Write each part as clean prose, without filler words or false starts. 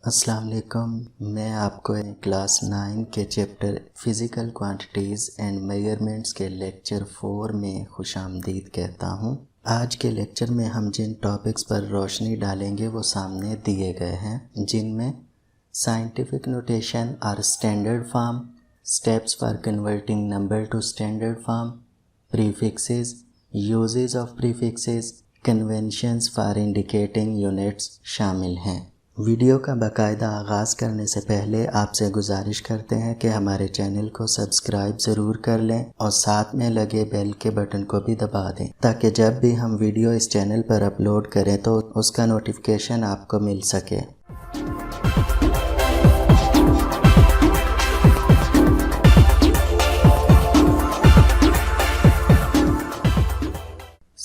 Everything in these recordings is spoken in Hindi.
अस्सलाम वालेकुम। मैं आपको क्लास 9 के chapter physical quantities and measurements के लेक्चर 4 में खुशामदीद कहता हूँ। आज के लेक्चर में हम जिन टॉपिक्स पर रोशनी डालेंगे वो सामने दिए गए हैं, जिनमें साइंटिफिक नोटेशन और standard form, steps for converting number two standard form, prefixes, uses of prefixes, conventions for indicating units शामिल हैं। वीडियो का बाकायदा आगाज़ करने से पहले आपसे गुजारिश करते हैं कि हमारे चैनल को सब्सक्राइब ज़रूर कर लें और साथ में लगे बेल के बटन को भी दबा दें, ताकि जब भी हम वीडियो इस चैनल पर अपलोड करें तो उसका नोटिफिकेशन आपको मिल सके।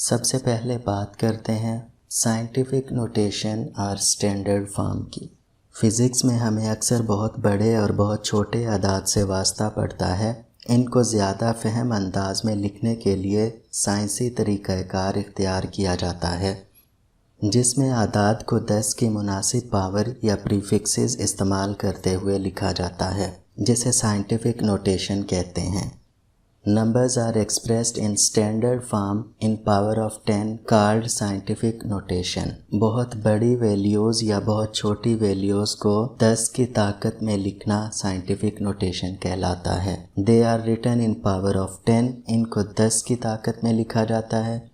सबसे पहले बात करते हैं साइंटिफिक नोटेशन और स्टैंडर्ड फॉर्म की। फ़िज़िक्स में हमें अक्सर बहुत बड़े और बहुत छोटे अदाद से वास्ता पड़ता है। इनको ज़्यादा फ़हम अंदाज में लिखने के लिए साइंसी तरीक़ाकार इख्तियार किया जाता है, जिसमें आदाद को 10 की मुनासिब पावर या प्रीफिक्सेस इस्तेमाल करते हुए लिखा जाता है, जिसे साइंटिफिक नोटेशन कहते हैं। Numbers are expressed in standard form in power of 10 called scientific notation। बहुत बड़ी वैल्यूज़ या बहुत छोटी वैल्यूज़ को 10 की ताकत में लिखना साइंटिफिक नोटेशन कहलाता है। They are written in power of 10। इनको 10 की ताकत में लिखा जाता है।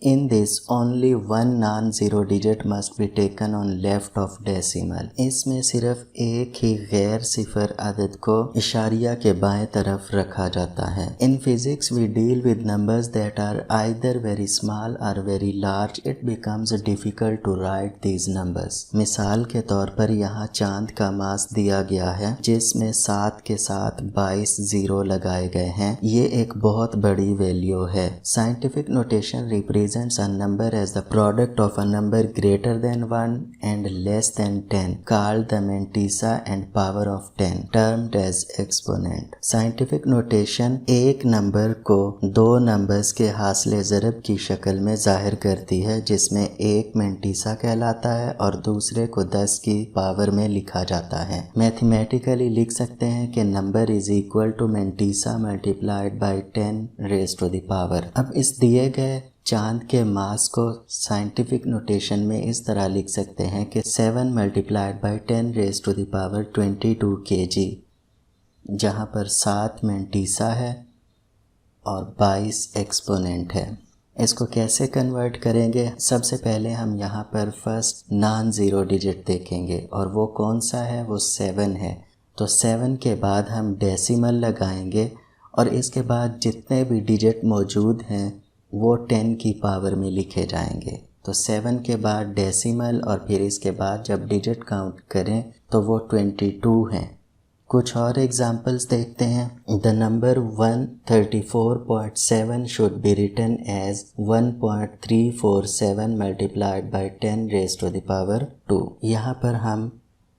In this only one non-zero digit must be taken on left of decimal। इसमें सिर्फ एक ही गैर सिफर अदद को इशारिया के बाएं तरफ रखा जाता है। In physics we deal with numbers that are either very small or very large। It becomes difficult to write these numbers। मिसाल के तौर पर यहाँ चांद का मास दिया गया है, जिसमें 7 के साथ 22 ज़ीरो लगाए गए हैं। ये एक बहुत बड़ी वैल्यू है। Scientific notation represents a number as the product of a number greater than 1 and less than 10 called the mantissa and power of 10 termed as exponent। Scientific notation एक नंबर को दो नंबर्स के हासिले ज़रब की शक्ल में जाहिर करती है, जिसमें एक मेंटीसा कहलाता है और दूसरे को 10 की पावर में लिखा जाता है। मैथमेटिकली लिख सकते हैं कि number is equal to mantissa multiplied by 10 raise to the power. अब इस दिए गए चांद के मास को साइंटिफिक नोटेशन में इस तरह लिख सकते हैं कि 7 multiplied by 10 raise to the power 22 kg, जहाँ पर 7 मेंटीसा है और 22 एक्सपोनेंट है। इसको कैसे कन्वर्ट करेंगे? सबसे पहले हम यहाँ पर फर्स्ट नॉन ज़ीरो डिजिट देखेंगे और वो कौन सा है? वो 7 है। तो 7 के बाद हम डेसिमल लगाएंगे और इसके बाद जितने भी डिजिट मौजूद हैं वो 10 की पावर में लिखे जाएंगे। तो 7 के बाद डेसिमल और फिर इसके बाद जब डिजिट काउंट करें तो वो 22 हैं। कुछ और एग्जांपल्स देखते हैं। The number 134.7 should be written as 1.347 multiplied by 10 raise to the power 2। यहाँ पर हम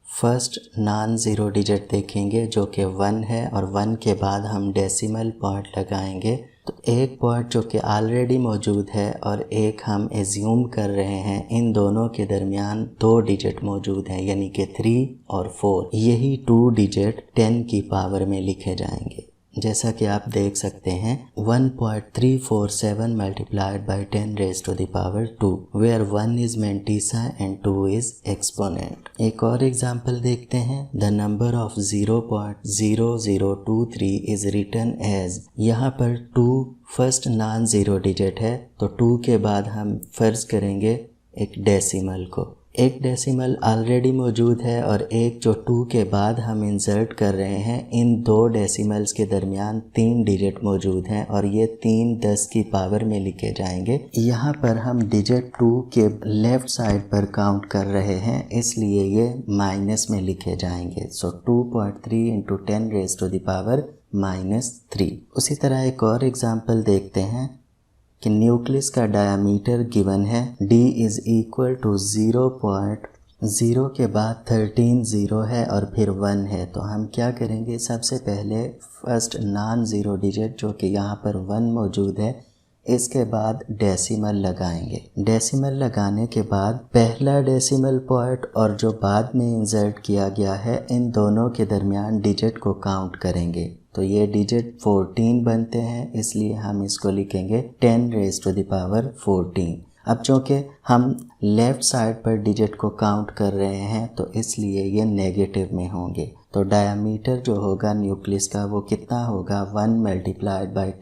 फर्स्ट नॉन ज़ीरो डिजिट देखेंगे जो कि 1 है और 1 के बाद हम डेसिमल पॉइंट लगाएंगे। तो एक पॉइंट जो कि ऑलरेडी मौजूद है और एक हम एज्यूम कर रहे हैं, इन दोनों के दरमियान 2 डिजिट मौजूद हैं, यानी कि 3 और 4। यही 2 डिजिट 10 की पावर में लिखे जाएंगे। जैसा कि आप देख सकते हैं 1.347 multiplied by 10 raise to the power 2, where 1 is mantissa and 2 is exponent. एक और एग्जांपल देखते हैं। The number of 0.0023 is written as, यहाँ पर 2 फर्स्ट नॉन ज़ीरो डिजिट है, तो 2 के बाद हम फर्ज करेंगे एक डेसिमल को। एक डेसिमल ऑलरेडी मौजूद है और एक जो 2 के बाद हम इंसर्ट कर रहे हैं, इन 2 डेसिमल्स के दरमियान 3 डिजिट मौजूद हैं और ये 3 10 की पावर में लिखे जाएंगे। यहाँ पर हम डिजिट 2 के लेफ़्ट साइड पर काउंट कर रहे हैं, इसलिए ये माइनस में लिखे जाएंगे। So 2.3 into 10 raise to the power -3। उसी तरह एक और एग्जाम्पल देखते हैं कि न्यूक्लियस का डायामीटर गिवन है d इज़ इक्वल टू 0.0 के बाद 13 ज़ीरो है और फिर 1 है। तो हम क्या करेंगे? सबसे पहले फर्स्ट नॉन ज़ीरो डिजिट जो कि यहाँ पर 1 मौजूद है, इसके बाद डेसिमल लगाएंगे। डेसिमल लगाने के बाद पहला डेसिमल पॉइंट और जो बाद में इंसर्ट किया गया है इन दोनों के दरमियान डिजिट को काउंट करेंगे। तो ये डिजिट 14 बनते हैं, इसलिए हम इसको लिखेंगे 10⁻14। अब चूँकि हम लेफ़्ट साइड पर डिजिट को काउंट कर रहे हैं तो इसलिए ये नेगेटिव में होंगे। तो डायमीटर जो होगा न्यूक्लियस का वो कितना होगा 1 ×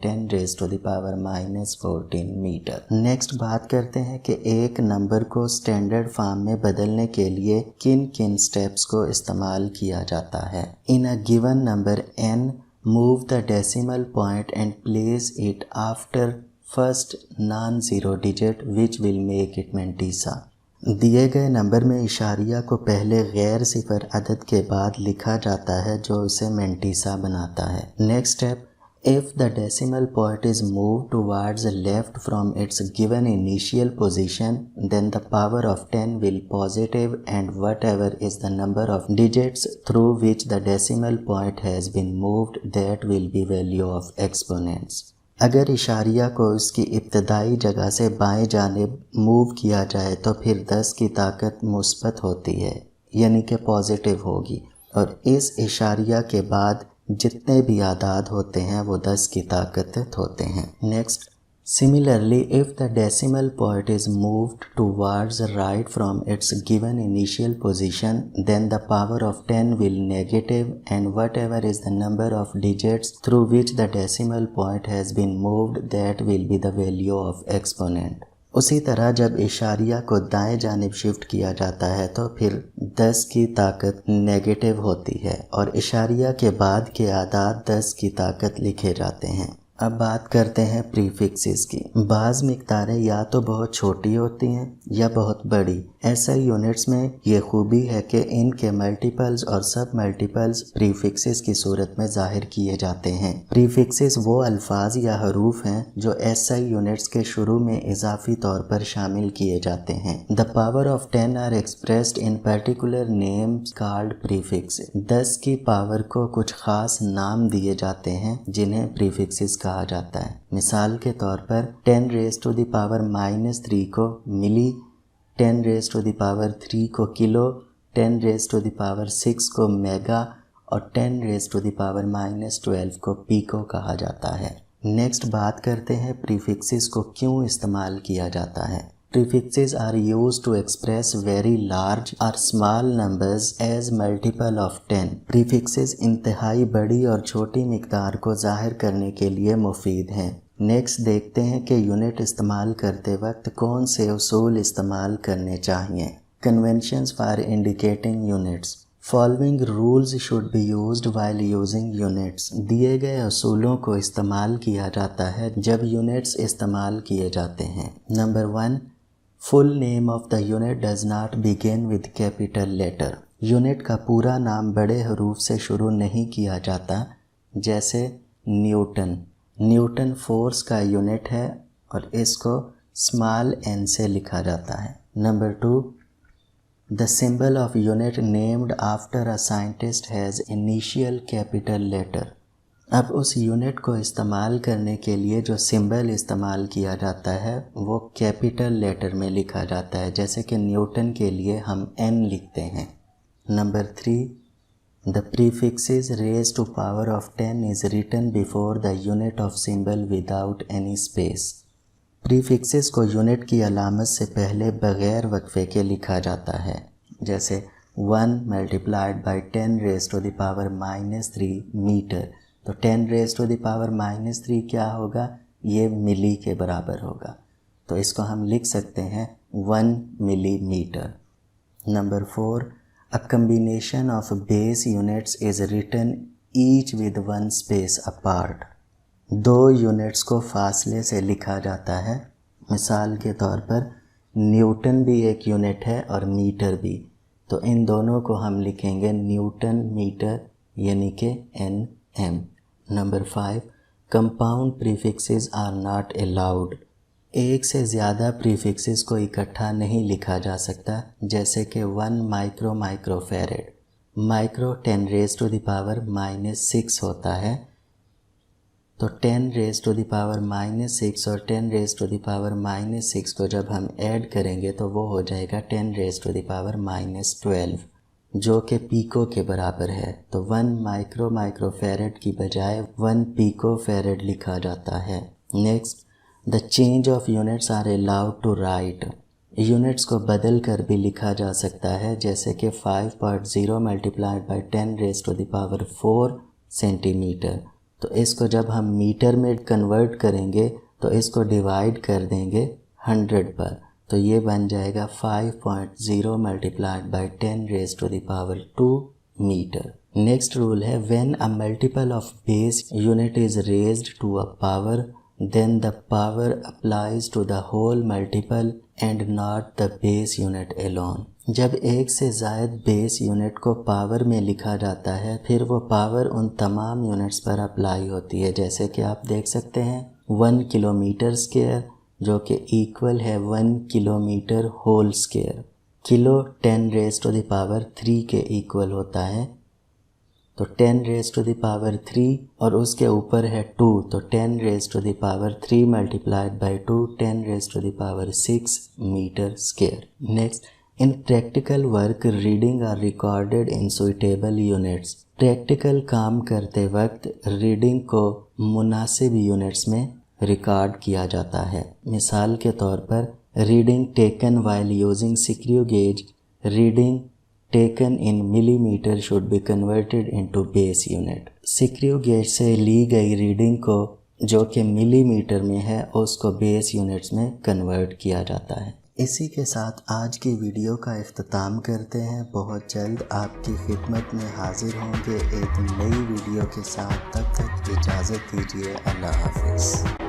10⁻⁻14 मीटर। नेक्स्ट बात करते हैं कि एक नंबर को स्टैंडर्ड फॉर्म में बदलने के लिए किन किन स्टेप्स को इस्तेमाल किया जाता है। In a given number n, move the decimal point and place it after first non zero digit which will make it mantissa. दिए गए नंबर में इशारिया को पहले गैर सिफर अदद के बाद लिखा जाता है जो इसे मेंटीसा बनाता है। Next step, if the decimal point is move towards left from its given initial position then the power of 10 will positive and whatever is the number of digits through which the decimal point has been moved that will be value of exponents. अगर इशारिया को उसकी इब्तदाई जगह से बाएं जानिब मूव किया जाए तो फिर 10 की ताकत मुस्बत होती है, यानी कि पॉजिटिव होगी, और इस इशारिया के बाद जितने भी आदाद होते हैं वो 10 की ताकत होते हैं। Next, similarly if the decimal point is moved towards right from its given initial position then the power of 10 will negative and whatever is the number of digits through which the decimal point has been moved that will be the value of exponent. उसी तरह जब इशारिया को दाएं जानिब शिफ्ट किया जाता है तो फिर 10 की ताकत नेगेटिव होती है और इशारिया के बाद के आदाद 10 की ताकत लिखे जाते हैं। अब बात करते हैं प्रीफिक्सेस की। बाज़ मिक़दारें या तो बहुत छोटी होती हैं या बहुत बड़ी। ऐसा यूनिट्स में ये खूबी है कि इनके मल्टीपल्स और सब मल्टीपल्स प्रीफिक्सेस की सूरत में ज़ाहिर किए जाते हैं। प्रीफिक्सेस वो अल्फाज या हरूफ हैं जो SI यूनिट्स के शुरू में इजाफी तौर पर शामिल किए जाते हैं। The power of 10 are expressed in particular names called prefix. 10 की पावर को कुछ ख़ास नाम दिए जाते हैं जिन्हें प्रीफिक्सेस कहा जाता है। मिसाल के तौर पर 10⁻³ को मिली, 10⁻³ को किलो, 10⁻6 को मेगा और 10⁻⁻12 को पीको कहा जाता है। नेक्स्ट बात करते हैं प्रीफिक्सेस को क्यों इस्तेमाल किया जाता है। Prefixes are used to express very large or small numbers as multiple of 10. Prefixes इंतहाई बड़ी और छोटी मिक़दार को ज़ाहिर करने के लिए मुफीद हैं। नेक्स्ट देखते हैं कि यूनिट इस्तेमाल करते वक्त कौन से उसूल इस्तेमाल करने चाहिए। Conventions for indicating units. Following rules should be used while using units. दिए गए असूलों को इस्तेमाल किया जाता है जब यूनिट्स इस्तेमाल किए जाते हैं। Number 1, full name of the unit does not begin with capital letter. Unit का पूरा नाम बड़े हरूफ से शुरू नहीं किया जाता, जैसे न्यूटन। न्यूटन फोर्स का यूनिट है और इसको स्मॉल n से लिखा जाता है। Number 2, the symbol of unit named after a scientist has initial capital letter. अब उस यूनिट को इस्तेमाल करने के लिए जो सिंबल इस्तेमाल किया जाता है वो कैपिटल लेटर में लिखा जाता है, जैसे कि न्यूटन के लिए हम n लिखते हैं। Number 3, the prefixes raise to power of 10 is written before the unit of symbol without any space. Prefixes को यूनिट की अलामत से पहले बग़ैर वक्फे के लिखा जाता है, जैसे 1 × 10⁻³ मीटर। तो 10⁻³ क्या होगा, ये मिली के बराबर होगा, तो इसको हम लिख सकते हैं 1 millimetre. Number 4, a combination of base units is written each with 1 space apart. 2 units को फासले से लिखा जाता है। मिसाल के तौर पर न्यूटन भी एक यूनिट है और मीटर भी, तो इन दोनों को हम लिखेंगे न्यूटन मीटर, यानी कि NM। Number 5, compound prefixes are not allowed. एक से ज़्यादा प्रीफिक्सेस को इकट्ठा नहीं लिखा जा सकता, जैसे कि 1 माइक्रोफैरेड। माइक्रो 10⁻⁻6 होता है तो 10⁻⁻6 और 10⁻⁻6 को जब हम ऐड करेंगे तो वो हो जाएगा 10⁻12 जो कि पीको के बराबर है। तो 1 माइक्रोफैरड की बजाय 1 पिकोफैरड लिखा जाता है। Next, the change of units are allowed to write. Units को बदल कर भी लिखा जा सकता है, जैसे कि 5.0 मल्टीप्लाइड बाई 10⁻4 सेंटीमीटर। तो इसको जब हम मीटर में कन्वर्ट करेंगे तो इसको डिवाइड कर देंगे 100 पर, तो ये बन जाएगा 5.0 multiplied by 10⁻2 metre. Next rule है, when a multiple of base unit is raised to a power then the power applies to the whole multiple and not the base unit alone. जब एक से ज़ायद बेस यूनिट को पावर में लिखा जाता है फिर वो पावर उन तमाम यूनिट्स पर अप्लाई होती है, जैसे कि आप देख सकते हैं 1 किलोमीटर स्क्वायर जो कि इक्वल है 1 किलोमीटर होल स्क्वायर। किलो 10⁻³ के इक्वल होता है, तो 10⁻³ और उसके ऊपर है 2, तो 10⁻³ multiplied by 2 10⁻6 metre square. Next, in practical work reading are recorded in suitable units. Practical काम करते वक्त रीडिंग को मुनासिब यूनिट्स में रिकॉर्ड किया जाता है। मिसाल के तौर पर reading taken while using screw gauge, reading taken in millimetre should be converted into base unit. Screw gauge से ली गई रीडिंग को जो कि मिलीमीटर में है उसको बेस यूनिट्स में कन्वर्ट किया जाता है। इसी के साथ आज की वीडियो का इख्तिताम करते हैं। बहुत जल्द आपकी खिदमत में हाजिर होंगे एक नई वीडियो के साथ। तब तक इजाज़त दीजिए। अल्लाह हाफ़िज़।